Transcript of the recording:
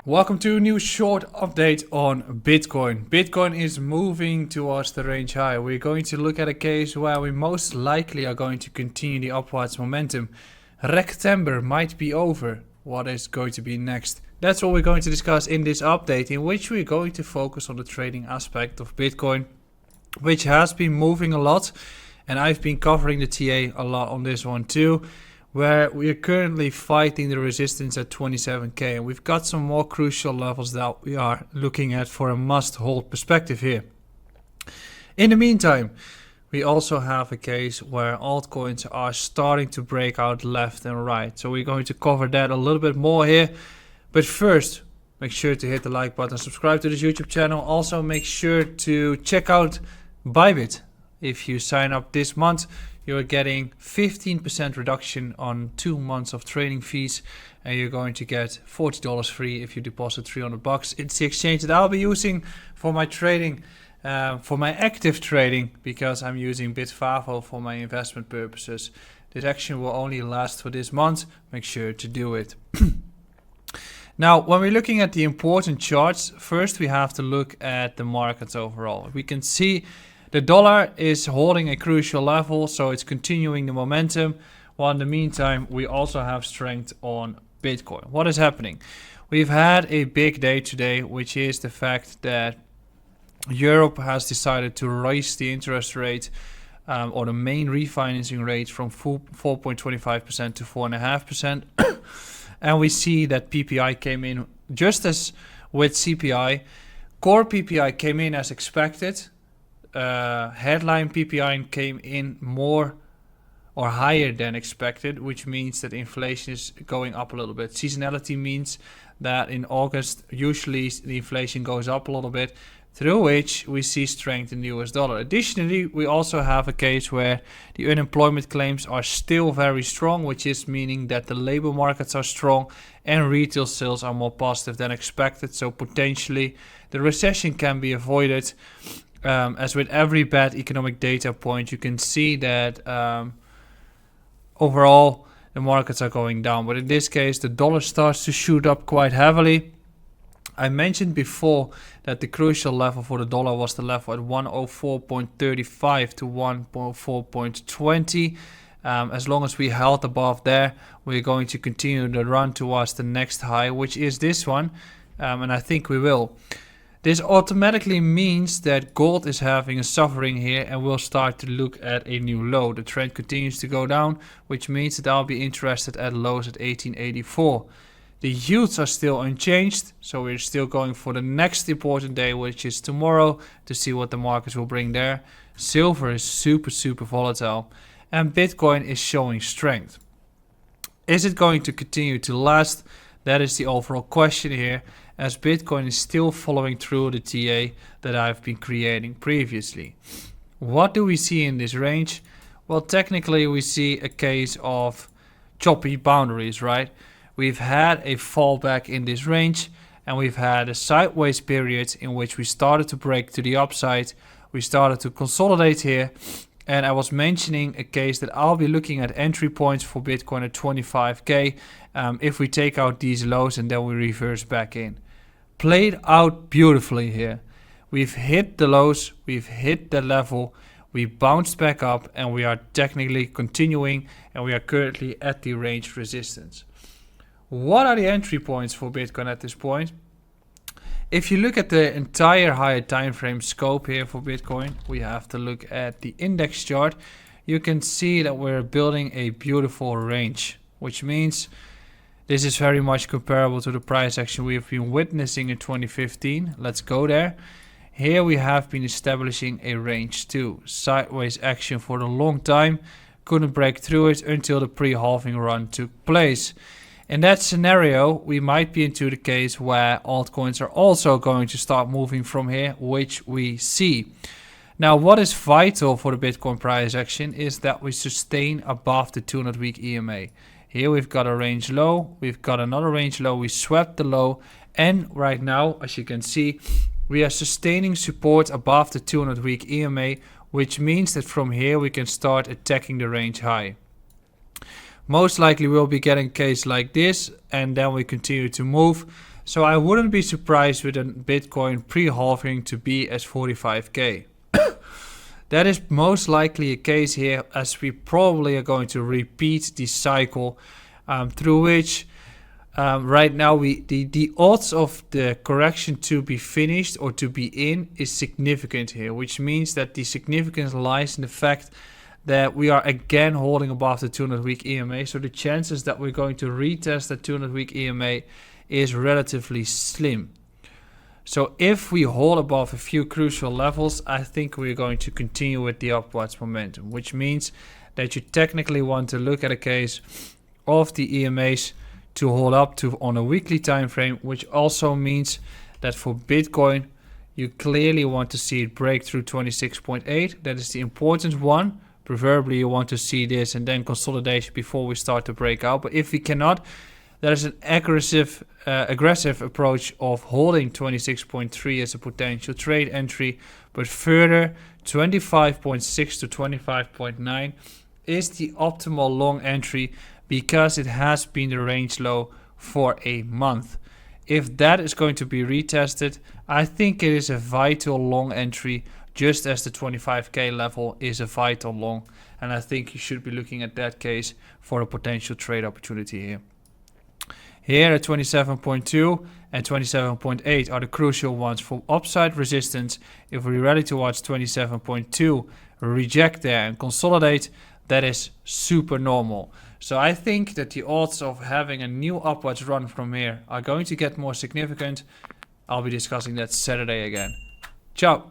Welcome to a new short update on Bitcoin. Bitcoin is moving towards the range high. We're going to look at a case where we most likely are going to continue the upwards momentum. Rectember might be over. What is going to be next? That's what we're going to discuss in this update, in which we're going to focus on the trading aspect of Bitcoin, which has been moving a lot. And I've been covering the TA a lot on this one too, where we are currently fighting the resistance at 27k, and we've got some more crucial levels that we are looking at for a must-hold perspective here. In the meantime, we also have a case where altcoins are starting to break out left and right, so we're going to cover that a little bit more here. But first, make sure to hit the like button, subscribe to this YouTube channel. Also make sure to check out Bybit. If you sign up this month, you're getting 15% reduction on 2 months of trading fees, and you're going to get $40 free if you deposit $300. It's the exchange that I'll be using for my trading, for my active trading, because I'm using Bitfavo for my investment purposes. This action will only last for this month. Make sure to do it. Now, when we're looking at the important charts, first we have to look at the markets overall. We can see the dollar is holding a crucial level, so it's continuing the momentum, while in the meantime we also have strength on Bitcoin. What is happening? We've had a big day today, which is the fact that Europe has decided to raise the interest rate or the main refinancing rate from 4.25% to 4.5%. And we see that PPI came in just as with CPI. Core PPI came in as expected. Headline PPI came in more or higher than expected, which means that inflation is going up a little bit. Seasonality means that in August, usually the inflation goes up a little bit, through which we see strength in the US dollar. Additionally, we also have a case where the unemployment claims are still very strong, which is meaning that the labor markets are strong and retail sales are more positive than expected. So potentially the recession can be avoided. As with every bad economic data point, you can see that overall the markets are going down. But in this case, the dollar starts to shoot up quite heavily. I mentioned before that the crucial level for the dollar was the level at 104.35 to 104.20. As long as we held above there, we're going to continue the run towards the next high, which is this one. And I think we will. This automatically means that gold is having a suffering here and will start to look at a new low. The trend continues to go down, which means that I'll be interested at lows at 1884. The yields are still unchanged, so we're still going for the next important day, which is tomorrow, to see what the markets will bring there. Silver is super volatile, and Bitcoin is showing strength. Is it going to continue to last? That is the overall question here, as Bitcoin is still following through the TA that I've been creating previously. What do we see in this range? Well, technically we see a case of choppy boundaries, right? We've had a fallback in this range, and we've had a sideways period in which we started to break to the upside. We started to consolidate here, and I was mentioning a case that I'll be looking at entry points for Bitcoin at 25k if we take out these lows and then we reverse back in. Played out beautifully here. We've hit the lows, we've hit the level, we bounced back up, and we are technically continuing, and we are currently at the range resistance. What are the entry points for Bitcoin at this point? If you look at the entire higher time frame scope here for Bitcoin, we have to look at the index chart. You can see that we're building a beautiful range, which means this is very much comparable to the price action we have been witnessing in 2015. Let's go there. Here we have been establishing a range too. Sideways action for a long time. Couldn't break through it until the pre-halving run took place. In that scenario, we might be into the case where altcoins are also going to start moving from here, which we see. Now, what is vital for the Bitcoin price action is that we sustain above the 200-week EMA. Here we've got a range low, we've got another range low, we swept the low, and right now, as you can see, we are sustaining support above the 200-week EMA, which means that from here we can start attacking the range high. Most likely we'll be getting a case like this, and then we continue to move. So I wouldn't be surprised with a Bitcoin pre-halving to be as 45k. That is most likely a case here, as we probably are going to repeat the cycle through which right now the odds of the correction to be finished or to be in is significant here, which means that the significance lies in the fact that we are again holding above the 200-week EMA. So the chances that we're going to retest the 200-week EMA is relatively slim. So if we hold above a few crucial levels, I think we're going to continue with the upwards momentum, which means that you technically want to look at a case of the EMAs to hold up to on a weekly time frame, which also means that for Bitcoin, you clearly want to see it break through 26.8. That is the important one. Preferably you want to see this and then consolidation before we start to break out. But if we cannot, there is an aggressive approach of holding 26.3 as a potential trade entry, but further 25.6 to 25.9 is the optimal long entry because it has been the range low for a month. If that is going to be retested, I think it is a vital long entry, just as the 25k level is a vital long, and I think you should be looking at that case for a potential trade opportunity here. Here at 27.2 and 27.8 are the crucial ones for upside resistance. If we rally towards 27.2, reject there and consolidate, that is super normal. So I think that the odds of having a new upwards run from here are going to get more significant. I'll be discussing that Saturday again. Ciao.